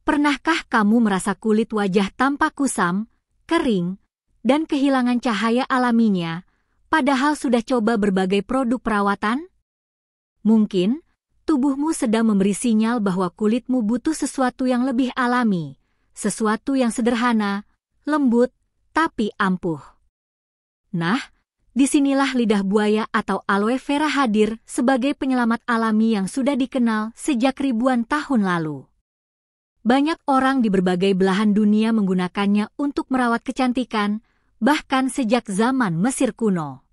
Pernahkah kamu merasa kulit wajah tampak kusam, kering, dan kehilangan cahaya alaminya, padahal sudah coba berbagai produk perawatan? Mungkin, tubuhmu sedang memberi sinyal bahwa kulitmu butuh sesuatu yang lebih alami, sesuatu yang sederhana, lembut, tapi ampuh. Nah, disinilah lidah buaya atau aloe vera hadir sebagai penyelamat alami yang sudah dikenal sejak ribuan tahun lalu. Banyak orang di berbagai belahan dunia menggunakannya untuk merawat kecantikan, bahkan sejak zaman Mesir kuno.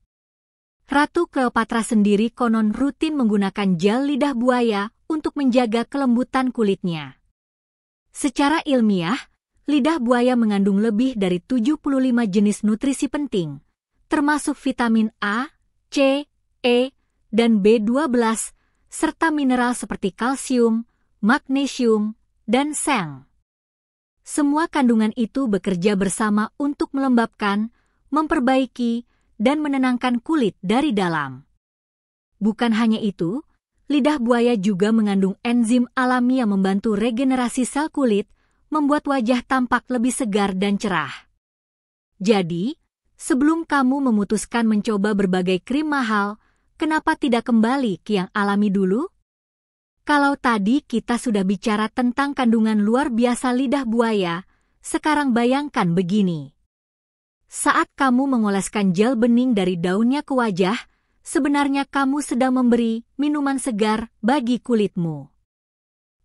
Ratu Cleopatra sendiri konon rutin menggunakan gel lidah buaya untuk menjaga kelembutan kulitnya. Secara ilmiah, lidah buaya mengandung lebih dari 75 jenis nutrisi penting, termasuk vitamin A, C, E, dan B12, serta mineral seperti kalsium, magnesium, dan seng. Semua kandungan itu bekerja bersama untuk melembabkan, memperbaiki, dan menenangkan kulit dari dalam. Bukan hanya itu, lidah buaya juga mengandung enzim alami yang membantu regenerasi sel kulit, membuat wajah tampak lebih segar dan cerah. Jadi, sebelum kamu memutuskan mencoba berbagai krim mahal, kenapa tidak kembali ke yang alami dulu? Kalau tadi kita sudah bicara tentang kandungan luar biasa lidah buaya, sekarang bayangkan begini. Saat kamu mengoleskan gel bening dari daunnya ke wajah, sebenarnya kamu sedang memberi minuman segar bagi kulitmu.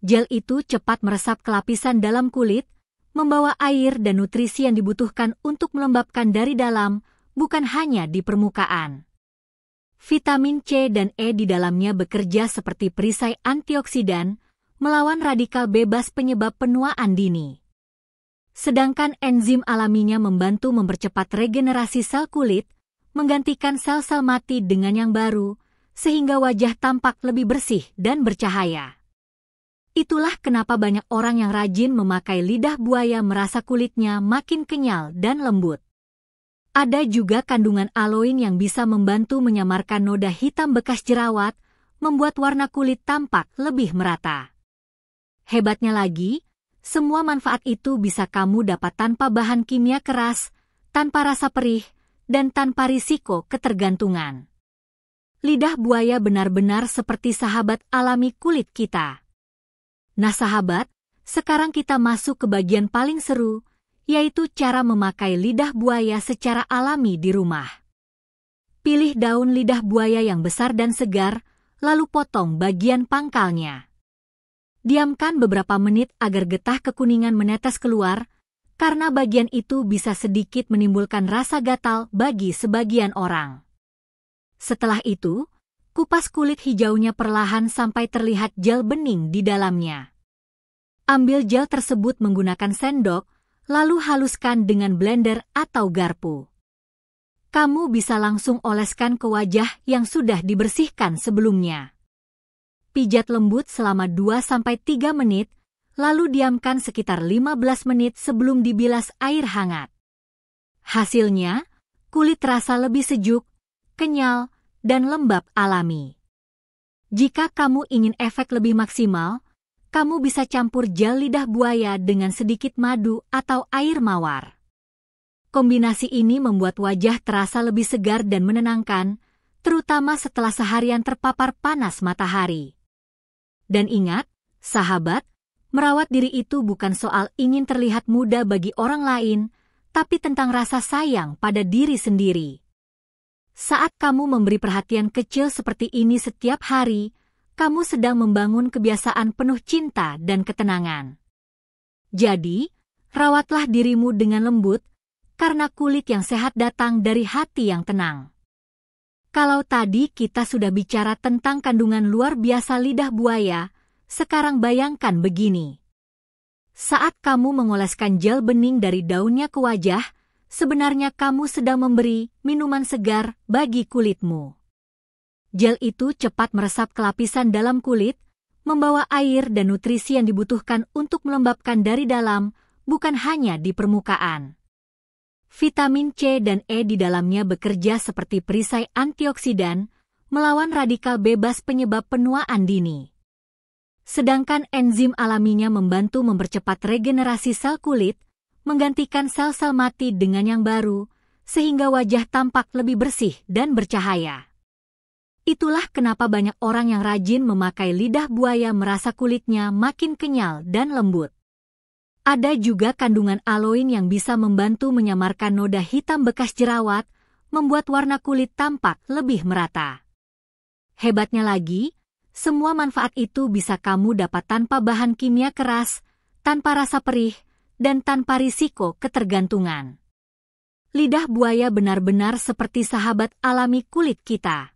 Gel itu cepat meresap ke lapisan dalam kulit, membawa air dan nutrisi yang dibutuhkan untuk melembabkan dari dalam, bukan hanya di permukaan. Vitamin C dan E di dalamnya bekerja seperti perisai antioksidan, melawan radikal bebas penyebab penuaan dini. Sedangkan enzim alaminya membantu mempercepat regenerasi sel kulit, menggantikan sel-sel mati dengan yang baru, sehingga wajah tampak lebih bersih dan bercahaya. Itulah kenapa banyak orang yang rajin memakai lidah buaya merasa kulitnya makin kenyal dan lembut. Ada juga kandungan aloin yang bisa membantu menyamarkan noda hitam bekas jerawat, membuat warna kulit tampak lebih merata. Hebatnya lagi, semua manfaat itu bisa kamu dapat tanpa bahan kimia keras, tanpa rasa perih, dan tanpa risiko ketergantungan. Lidah buaya benar-benar seperti sahabat alami kulit kita. Nah sahabat, sekarang kita masuk ke bagian paling seru, yaitu cara memakai lidah buaya secara alami di rumah. Pilih daun lidah buaya yang besar dan segar, lalu potong bagian pangkalnya. Diamkan beberapa menit agar getah kekuningan menetes keluar, karena bagian itu bisa sedikit menimbulkan rasa gatal bagi sebagian orang. Setelah itu, kupas kulit hijaunya perlahan sampai terlihat gel bening di dalamnya. Ambil gel tersebut menggunakan sendok, lalu haluskan dengan blender atau garpu. Kamu bisa langsung oleskan ke wajah yang sudah dibersihkan sebelumnya. Pijat lembut selama 2-3 menit, lalu diamkan sekitar 15 menit sebelum dibilas air hangat. Hasilnya, kulit terasa lebih sejuk, kenyal, dan lembab alami. Jika kamu ingin efek lebih maksimal, kamu bisa campur gel lidah buaya dengan sedikit madu atau air mawar. Kombinasi ini membuat wajah terasa lebih segar dan menenangkan, terutama setelah seharian terpapar panas matahari. Dan ingat, sahabat, merawat diri itu bukan soal ingin terlihat muda bagi orang lain, tapi tentang rasa sayang pada diri sendiri. Saat kamu memberi perhatian kecil seperti ini setiap hari, kamu sedang membangun kebiasaan penuh cinta dan ketenangan. Jadi, rawatlah dirimu dengan lembut, karena kulit yang sehat datang dari hati yang tenang. Kalau tadi kita sudah bicara tentang kandungan luar biasa lidah buaya, sekarang bayangkan begini. Saat kamu mengoleskan gel bening dari daunnya ke wajah, sebenarnya kamu sedang memberi minuman segar bagi kulitmu. Gel itu cepat meresap ke lapisan dalam kulit, membawa air dan nutrisi yang dibutuhkan untuk melembabkan dari dalam, bukan hanya di permukaan. Vitamin C dan E di dalamnya bekerja seperti perisai antioksidan, melawan radikal bebas penyebab penuaan dini. Sedangkan enzim alaminya membantu mempercepat regenerasi sel kulit, menggantikan sel-sel mati dengan yang baru, sehingga wajah tampak lebih bersih dan bercahaya. Itulah kenapa banyak orang yang rajin memakai lidah buaya merasa kulitnya makin kenyal dan lembut. Ada juga kandungan aloin yang bisa membantu menyamarkan noda hitam bekas jerawat, membuat warna kulit tampak lebih merata. Hebatnya lagi, semua manfaat itu bisa kamu dapat tanpa bahan kimia keras, tanpa rasa perih, dan tanpa risiko ketergantungan. Lidah buaya benar-benar seperti sahabat alami kulit kita.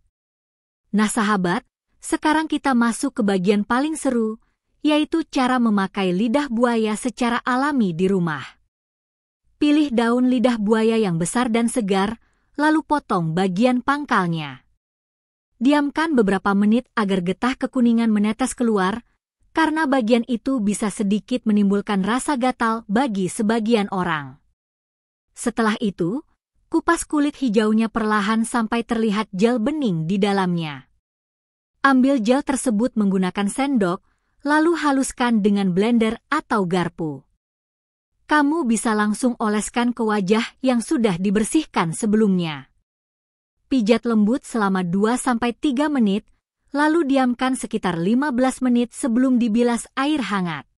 Nah sahabat, sekarang kita masuk ke bagian paling seru, yaitu cara memakai lidah buaya secara alami di rumah. Pilih daun lidah buaya yang besar dan segar, lalu potong bagian pangkalnya. Diamkan beberapa menit agar getah kekuningan menetes keluar, karena bagian itu bisa sedikit menimbulkan rasa gatal bagi sebagian orang. Setelah itu, kupas kulit hijaunya perlahan sampai terlihat gel bening di dalamnya. Ambil gel tersebut menggunakan sendok, lalu haluskan dengan blender atau garpu. Kamu bisa langsung oleskan ke wajah yang sudah dibersihkan sebelumnya. Pijat lembut selama 2-3 menit, lalu diamkan sekitar 15 menit sebelum dibilas air hangat.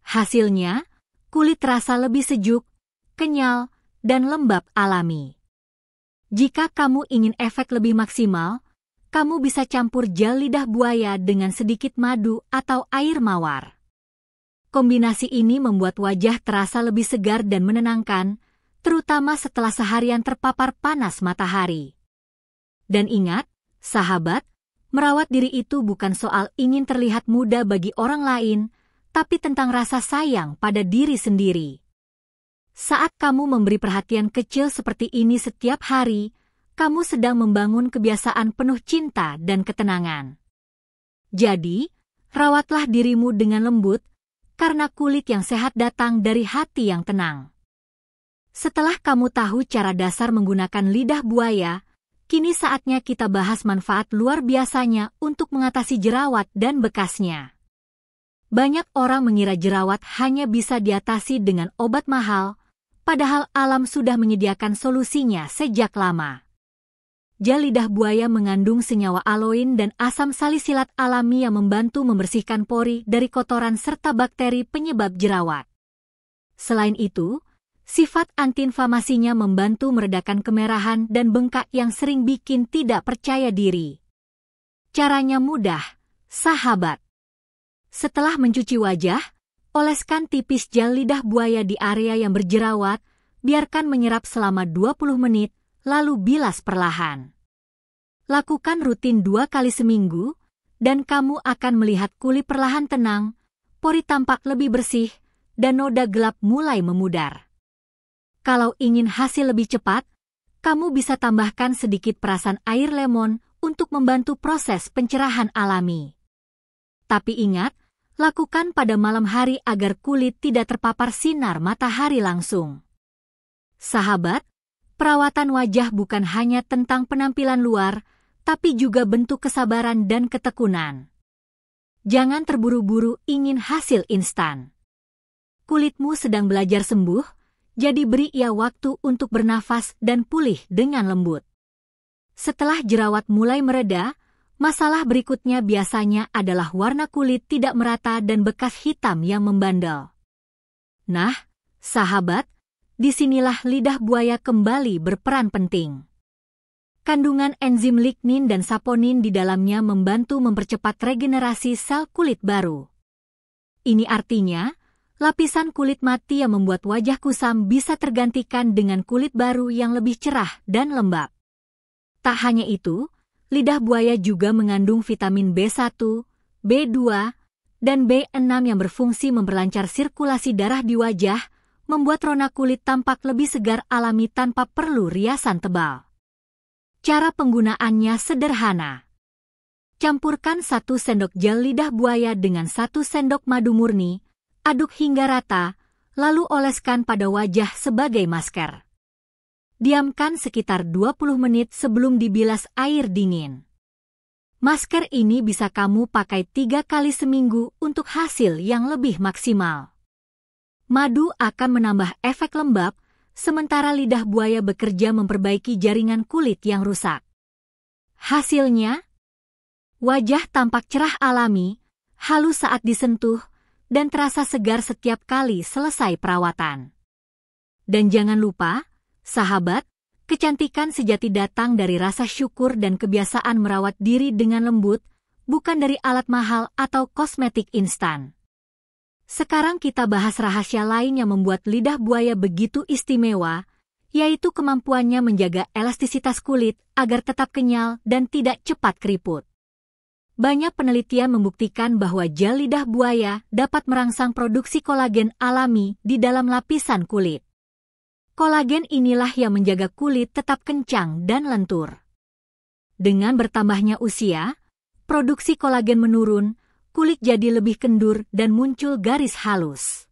Hasilnya, kulit terasa lebih sejuk, kenyal, dan lembab alami. Jika kamu ingin efek lebih maksimal, kamu bisa campur gel lidah buaya dengan sedikit madu atau air mawar. Kombinasi ini membuat wajah terasa lebih segar dan menenangkan, terutama setelah seharian terpapar panas matahari. Dan ingat, sahabat, merawat diri itu bukan soal ingin terlihat muda bagi orang lain, tapi tentang rasa sayang pada diri sendiri. Saat kamu memberi perhatian kecil seperti ini setiap hari, kamu sedang membangun kebiasaan penuh cinta dan ketenangan. Jadi, rawatlah dirimu dengan lembut, karena kulit yang sehat datang dari hati yang tenang. Setelah kamu tahu cara dasar menggunakan lidah buaya, kini saatnya kita bahas manfaat luar biasanya untuk mengatasi jerawat dan bekasnya. Banyak orang mengira jerawat hanya bisa diatasi dengan obat mahal, padahal alam sudah menyediakan solusinya sejak lama. Gel lidah buaya mengandung senyawa aloin dan asam salisilat alami yang membantu membersihkan pori dari kotoran serta bakteri penyebab jerawat. Selain itu, sifat antiinflamasinya membantu meredakan kemerahan dan bengkak yang sering bikin tidak percaya diri. Caranya mudah, sahabat. Setelah mencuci wajah, oleskan tipis gel lidah buaya di area yang berjerawat, biarkan menyerap selama 20 menit, lalu bilas perlahan. Lakukan rutin 2 kali seminggu, dan kamu akan melihat kulit perlahan tenang, pori tampak lebih bersih, dan noda gelap mulai memudar. Kalau ingin hasil lebih cepat, kamu bisa tambahkan sedikit perasan air lemon untuk membantu proses pencerahan alami. Tapi ingat, lakukan pada malam hari agar kulit tidak terpapar sinar matahari langsung. Sahabat, perawatan wajah bukan hanya tentang penampilan luar, tapi juga bentuk kesabaran dan ketekunan. Jangan terburu-buru ingin hasil instan. Kulitmu sedang belajar sembuh, jadi beri ia waktu untuk bernafas dan pulih dengan lembut. Setelah jerawat mulai mereda, masalah berikutnya biasanya adalah warna kulit tidak merata dan bekas hitam yang membandel. Nah, sahabat, disinilah lidah buaya kembali berperan penting. Kandungan enzim lignin dan saponin di dalamnya membantu mempercepat regenerasi sel kulit baru. Ini artinya, lapisan kulit mati yang membuat wajah kusam bisa tergantikan dengan kulit baru yang lebih cerah dan lembab. Tak hanya itu, lidah buaya juga mengandung vitamin B1, B2, dan B6 yang berfungsi memperlancar sirkulasi darah di wajah, membuat rona kulit tampak lebih segar alami tanpa perlu riasan tebal. Cara penggunaannya sederhana. Campurkan 1 sendok gel lidah buaya dengan 1 sendok madu murni, aduk hingga rata, lalu oleskan pada wajah sebagai masker. Diamkan sekitar 20 menit sebelum dibilas air dingin. Masker ini bisa kamu pakai 3 kali seminggu untuk hasil yang lebih maksimal. Madu akan menambah efek lembab, sementara lidah buaya bekerja memperbaiki jaringan kulit yang rusak. Hasilnya, wajah tampak cerah alami, halus saat disentuh, dan terasa segar setiap kali selesai perawatan. Dan jangan lupa, sahabat, kecantikan sejati datang dari rasa syukur dan kebiasaan merawat diri dengan lembut, bukan dari alat mahal atau kosmetik instan. Sekarang kita bahas rahasia lain yang membuat lidah buaya begitu istimewa, yaitu kemampuannya menjaga elastisitas kulit agar tetap kenyal dan tidak cepat keriput. Banyak penelitian membuktikan bahwa gel lidah buaya dapat merangsang produksi kolagen alami di dalam lapisan kulit. Kolagen inilah yang menjaga kulit tetap kencang dan lentur. Dengan bertambahnya usia, produksi kolagen menurun, kulit jadi lebih kendur dan muncul garis halus.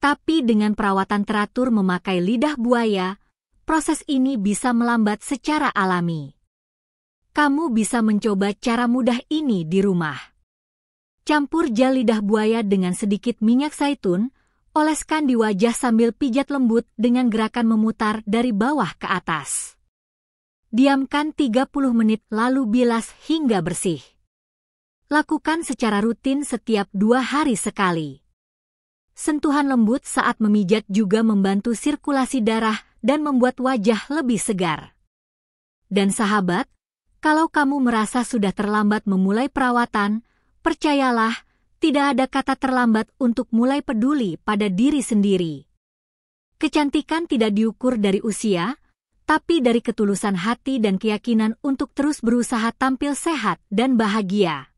Tapi dengan perawatan teratur memakai lidah buaya, proses ini bisa melambat secara alami. Kamu bisa mencoba cara mudah ini di rumah. Campur gel lidah buaya dengan sedikit minyak zaitun, oleskan di wajah sambil pijat lembut dengan gerakan memutar dari bawah ke atas. Diamkan 30 menit lalu bilas hingga bersih. Lakukan secara rutin setiap 2 hari sekali. Sentuhan lembut saat memijat juga membantu sirkulasi darah dan membuat wajah lebih segar. Dan sahabat, kalau kamu merasa sudah terlambat memulai perawatan, percayalah, tidak ada kata terlambat untuk mulai peduli pada diri sendiri. Kecantikan tidak diukur dari usia, tapi dari ketulusan hati dan keyakinan untuk terus berusaha tampil sehat dan bahagia.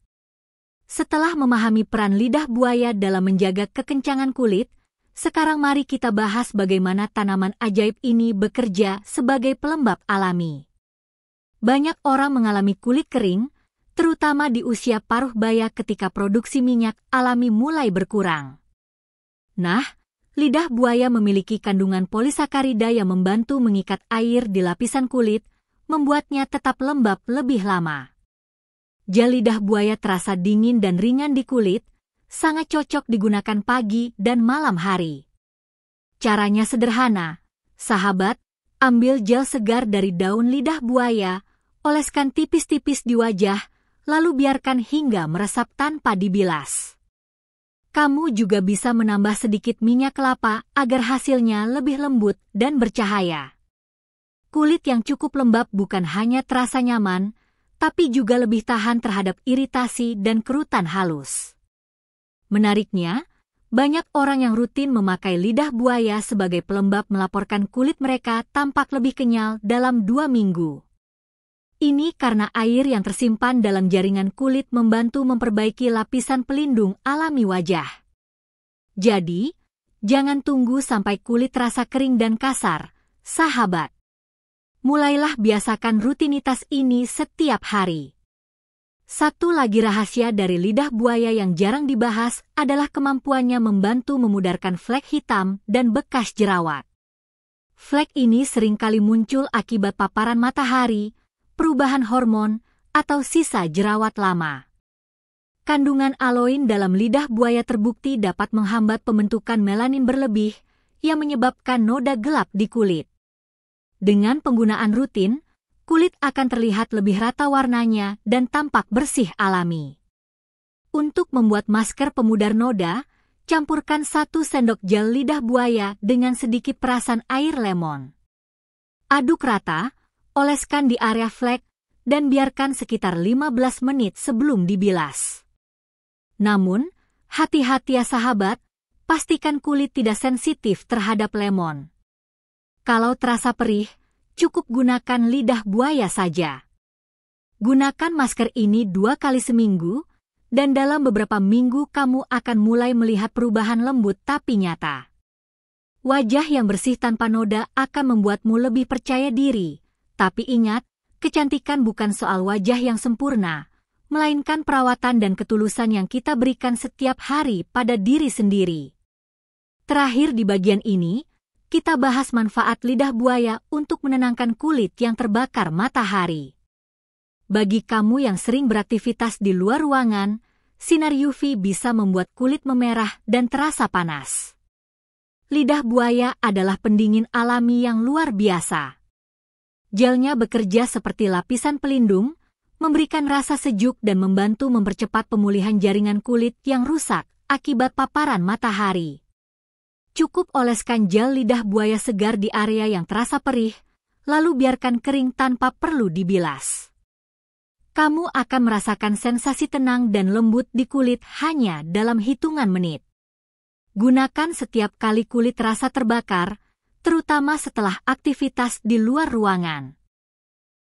Setelah memahami peran lidah buaya dalam menjaga kekencangan kulit, sekarang mari kita bahas bagaimana tanaman ajaib ini bekerja sebagai pelembab alami. Banyak orang mengalami kulit kering, terutama di usia paruh baya ketika produksi minyak alami mulai berkurang. Nah, lidah buaya memiliki kandungan polisakarida yang membantu mengikat air di lapisan kulit, membuatnya tetap lembab lebih lama. Gel lidah buaya terasa dingin dan ringan di kulit, sangat cocok digunakan pagi dan malam hari. Caranya sederhana, sahabat, ambil gel segar dari daun lidah buaya, oleskan tipis-tipis di wajah, lalu biarkan hingga meresap tanpa dibilas. Kamu juga bisa menambah sedikit minyak kelapa agar hasilnya lebih lembut dan bercahaya. Kulit yang cukup lembab bukan hanya terasa nyaman, tapi juga lebih tahan terhadap iritasi dan kerutan halus. Menariknya, banyak orang yang rutin memakai lidah buaya sebagai pelembab melaporkan kulit mereka tampak lebih kenyal dalam 2 minggu. Ini karena air yang tersimpan dalam jaringan kulit membantu memperbaiki lapisan pelindung alami wajah. Jadi, jangan tunggu sampai kulit terasa kering dan kasar, sahabat. Mulailah biasakan rutinitas ini setiap hari. Satu lagi rahasia dari lidah buaya yang jarang dibahas adalah kemampuannya membantu memudarkan flek hitam dan bekas jerawat. Flek ini seringkali muncul akibat paparan matahari, perubahan hormon, atau sisa jerawat lama. Kandungan aloin dalam lidah buaya terbukti dapat menghambat pembentukan melanin berlebih yang menyebabkan noda gelap di kulit. Dengan penggunaan rutin, kulit akan terlihat lebih rata warnanya dan tampak bersih alami. Untuk membuat masker pemudar noda, campurkan 1 sendok gel lidah buaya dengan sedikit perasan air lemon. Aduk rata, oleskan di area flek, dan biarkan sekitar 15 menit sebelum dibilas. Namun, hati-hati ya sahabat, pastikan kulit tidak sensitif terhadap lemon. Kalau terasa perih, cukup gunakan lidah buaya saja. Gunakan masker ini 2 kali seminggu, dan dalam beberapa minggu kamu akan mulai melihat perubahan lembut tapi nyata. Wajah yang bersih tanpa noda akan membuatmu lebih percaya diri. Tapi ingat, kecantikan bukan soal wajah yang sempurna, melainkan perawatan dan ketulusan yang kita berikan setiap hari pada diri sendiri. Terakhir di bagian ini, kita bahas manfaat lidah buaya untuk menenangkan kulit yang terbakar matahari. Bagi kamu yang sering beraktivitas di luar ruangan, sinar UV bisa membuat kulit memerah dan terasa panas. Lidah buaya adalah pendingin alami yang luar biasa. Gelnya bekerja seperti lapisan pelindung, memberikan rasa sejuk dan membantu mempercepat pemulihan jaringan kulit yang rusak akibat paparan matahari. Cukup oleskan gel lidah buaya segar di area yang terasa perih, lalu biarkan kering tanpa perlu dibilas. Kamu akan merasakan sensasi tenang dan lembut di kulit hanya dalam hitungan menit. Gunakan setiap kali kulit terasa terbakar, terutama setelah aktivitas di luar ruangan.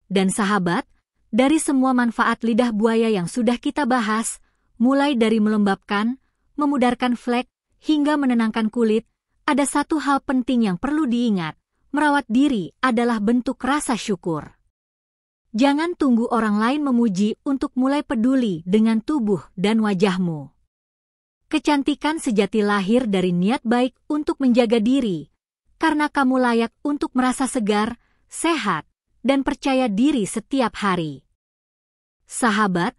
Dan sahabat, dari semua manfaat lidah buaya yang sudah kita bahas, mulai dari melembabkan, memudarkan flek, hingga menenangkan kulit, ada satu hal penting yang perlu diingat, merawat diri adalah bentuk rasa syukur. Jangan tunggu orang lain memuji untuk mulai peduli dengan tubuh dan wajahmu. Kecantikan sejati lahir dari niat baik untuk menjaga diri, karena kamu layak untuk merasa segar, sehat, dan percaya diri setiap hari. Sahabat,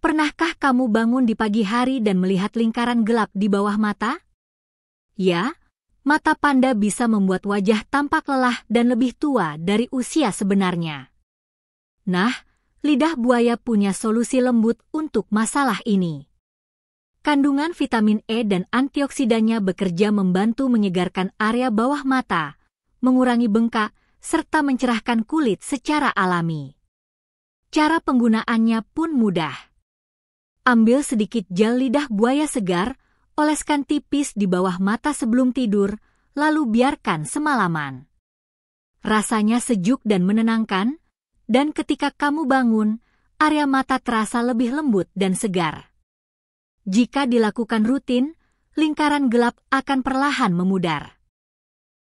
pernahkah kamu bangun di pagi hari dan melihat lingkaran gelap di bawah mata? Ya, mata panda bisa membuat wajah tampak lelah dan lebih tua dari usia sebenarnya. Nah, lidah buaya punya solusi lembut untuk masalah ini. Kandungan vitamin E dan antioksidannya bekerja membantu menyegarkan area bawah mata, mengurangi bengkak, serta mencerahkan kulit secara alami. Cara penggunaannya pun mudah. Ambil sedikit gel lidah buaya segar, oleskan tipis di bawah mata sebelum tidur, lalu biarkan semalaman. Rasanya sejuk dan menenangkan, dan ketika kamu bangun, area mata terasa lebih lembut dan segar. Jika dilakukan rutin, lingkaran gelap akan perlahan memudar.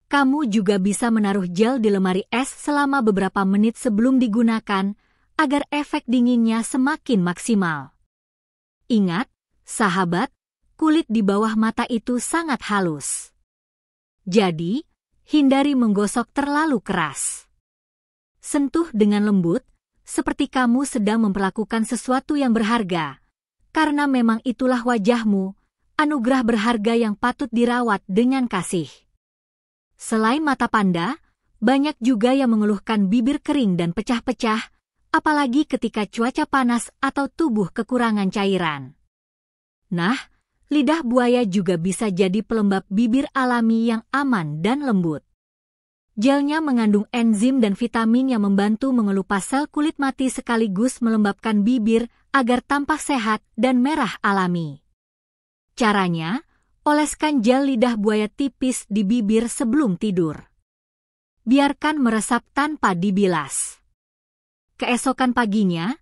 Kamu juga bisa menaruh gel di lemari es selama beberapa menit sebelum digunakan, agar efek dinginnya semakin maksimal. Ingat, sahabat, kulit di bawah mata itu sangat halus. Jadi, hindari menggosok terlalu keras. Sentuh dengan lembut, seperti kamu sedang memperlakukan sesuatu yang berharga, karena memang itulah wajahmu, anugerah berharga yang patut dirawat dengan kasih. Selain mata panda, banyak juga yang mengeluhkan bibir kering dan pecah-pecah, apalagi ketika cuaca panas atau tubuh kekurangan cairan. Nah, lidah buaya juga bisa jadi pelembab bibir alami yang aman dan lembut. Gelnya mengandung enzim dan vitamin yang membantu mengelupas sel kulit mati sekaligus melembabkan bibir agar tampak sehat dan merah alami. Caranya, oleskan gel lidah buaya tipis di bibir sebelum tidur. Biarkan meresap tanpa dibilas. Keesokan paginya,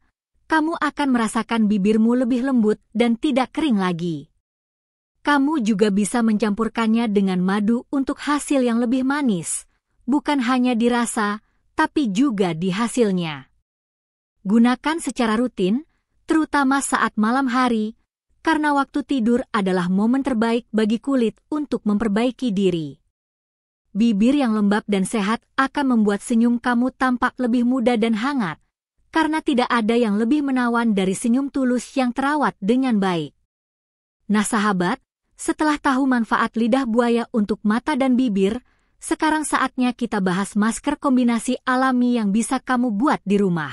kamu akan merasakan bibirmu lebih lembut dan tidak kering lagi. Kamu juga bisa mencampurkannya dengan madu untuk hasil yang lebih manis, bukan hanya dirasa, tapi juga di hasilnya. Gunakan secara rutin, terutama saat malam hari, karena waktu tidur adalah momen terbaik bagi kulit untuk memperbaiki diri. Bibir yang lembab dan sehat akan membuat senyum kamu tampak lebih muda dan hangat, karena tidak ada yang lebih menawan dari senyum tulus yang terawat dengan baik. Nah sahabat, setelah tahu manfaat lidah buaya untuk mata dan bibir, sekarang saatnya kita bahas masker kombinasi alami yang bisa kamu buat di rumah.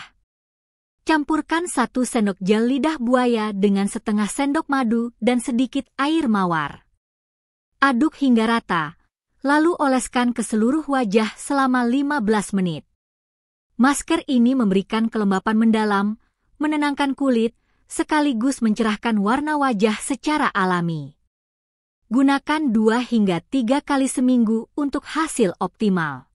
Campurkan 1 sendok gel lidah buaya dengan setengah sendok madu dan sedikit air mawar. Aduk hingga rata, lalu oleskan ke seluruh wajah selama 15 menit. Masker ini memberikan kelembapan mendalam, menenangkan kulit, sekaligus mencerahkan warna wajah secara alami. Gunakan 2 hingga 3 kali seminggu untuk hasil optimal.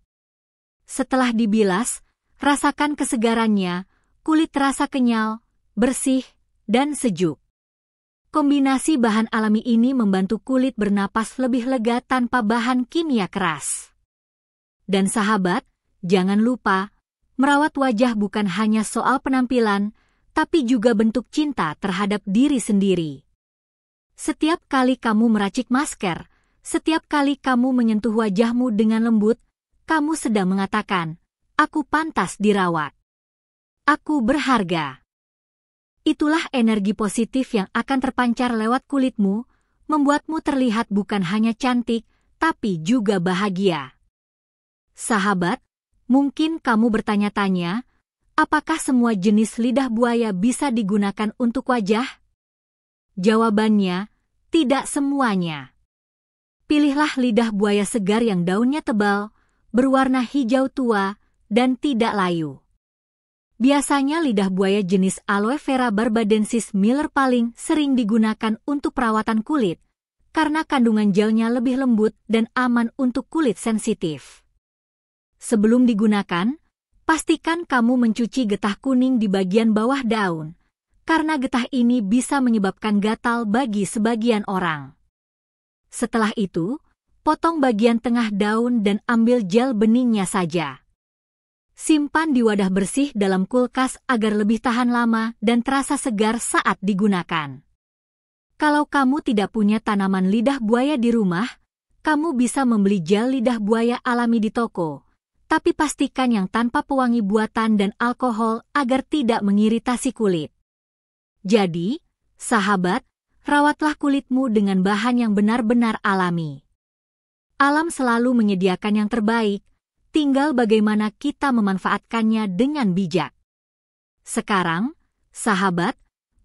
Setelah dibilas, rasakan kesegarannya, kulit terasa kenyal, bersih, dan sejuk. Kombinasi bahan alami ini membantu kulit bernapas lebih lega tanpa bahan kimia keras. Dan sahabat, jangan lupa, merawat wajah bukan hanya soal penampilan, tapi juga bentuk cinta terhadap diri sendiri. Setiap kali kamu meracik masker, setiap kali kamu menyentuh wajahmu dengan lembut, kamu sedang mengatakan, "Aku pantas dirawat." Aku berharga. Itulah energi positif yang akan terpancar lewat kulitmu, membuatmu terlihat bukan hanya cantik, tapi juga bahagia. Sahabat, mungkin kamu bertanya-tanya, apakah semua jenis lidah buaya bisa digunakan untuk wajah? Jawabannya, tidak semuanya. Pilihlah lidah buaya segar yang daunnya tebal, berwarna hijau tua, dan tidak layu. Biasanya lidah buaya jenis Aloe Vera barbadensis Miller paling sering digunakan untuk perawatan kulit, karena kandungan gelnya lebih lembut dan aman untuk kulit sensitif. Sebelum digunakan, pastikan kamu mencuci getah kuning di bagian bawah daun, karena getah ini bisa menyebabkan gatal bagi sebagian orang. Setelah itu, potong bagian tengah daun dan ambil gel beningnya saja. Simpan di wadah bersih dalam kulkas agar lebih tahan lama dan terasa segar saat digunakan. Kalau kamu tidak punya tanaman lidah buaya di rumah, kamu bisa membeli gel lidah buaya alami di toko, tapi pastikan yang tanpa pewangi buatan dan alkohol agar tidak mengiritasi kulit. Jadi, sahabat, rawatlah kulitmu dengan bahan yang benar-benar alami. Alam selalu menyediakan yang terbaik, tinggal bagaimana kita memanfaatkannya dengan bijak. Sekarang, sahabat,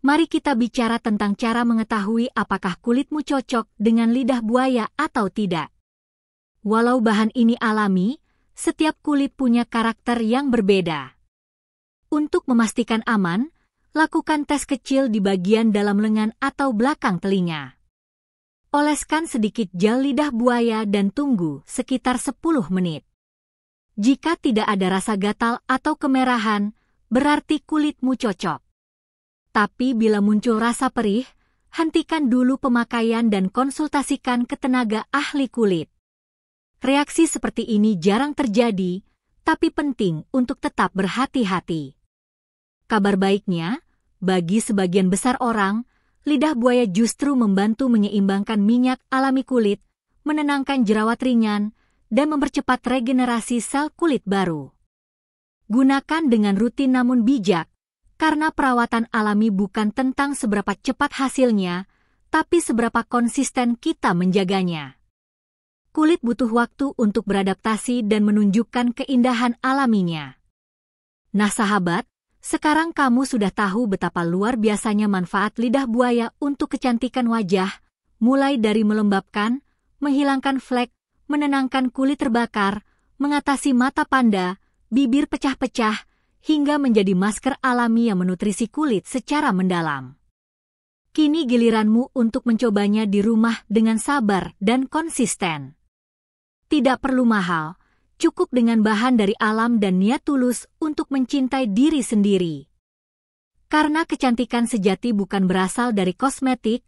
mari kita bicara tentang cara mengetahui apakah kulitmu cocok dengan lidah buaya atau tidak. Walau bahan ini alami, setiap kulit punya karakter yang berbeda. Untuk memastikan aman, lakukan tes kecil di bagian dalam lengan atau belakang telinga. Oleskan sedikit gel lidah buaya dan tunggu sekitar 10 menit. Jika tidak ada rasa gatal atau kemerahan, berarti kulitmu cocok. Tapi bila muncul rasa perih, hentikan dulu pemakaian dan konsultasikan ke tenaga ahli kulit. Reaksi seperti ini jarang terjadi, tapi penting untuk tetap berhati-hati. Kabar baiknya, bagi sebagian besar orang, lidah buaya justru membantu menyeimbangkan minyak alami kulit, menenangkan jerawat ringan, dan mempercepat regenerasi sel kulit baru. Gunakan dengan rutin namun bijak, karena perawatan alami bukan tentang seberapa cepat hasilnya, tapi seberapa konsisten kita menjaganya. Kulit butuh waktu untuk beradaptasi dan menunjukkan keindahan alaminya. Nah sahabat, sekarang kamu sudah tahu betapa luar biasanya manfaat lidah buaya untuk kecantikan wajah, mulai dari melembabkan, menghilangkan flek, menenangkan kulit terbakar, mengatasi mata panda, bibir pecah-pecah, hingga menjadi masker alami yang menutrisi kulit secara mendalam. Kini giliranmu untuk mencobanya di rumah dengan sabar dan konsisten. Tidak perlu mahal, cukup dengan bahan dari alam dan niat tulus untuk mencintai diri sendiri. Karena kecantikan sejati bukan berasal dari kosmetik,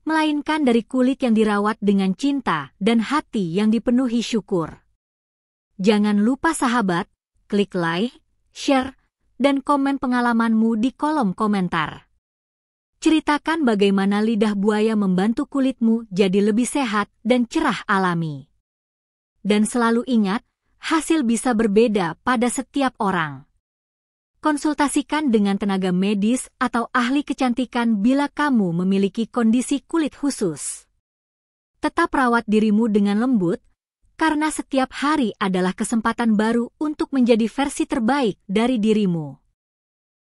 melainkan dari kulit yang dirawat dengan cinta dan hati yang dipenuhi syukur. Jangan lupa sahabat, klik like, share, dan komen pengalamanmu di kolom komentar. Ceritakan bagaimana lidah buaya membantu kulitmu jadi lebih sehat dan cerah alami. Dan selalu ingat, hasil bisa berbeda pada setiap orang. Konsultasikan dengan tenaga medis atau ahli kecantikan bila kamu memiliki kondisi kulit khusus. Tetap rawat dirimu dengan lembut, karena setiap hari adalah kesempatan baru untuk menjadi versi terbaik dari dirimu.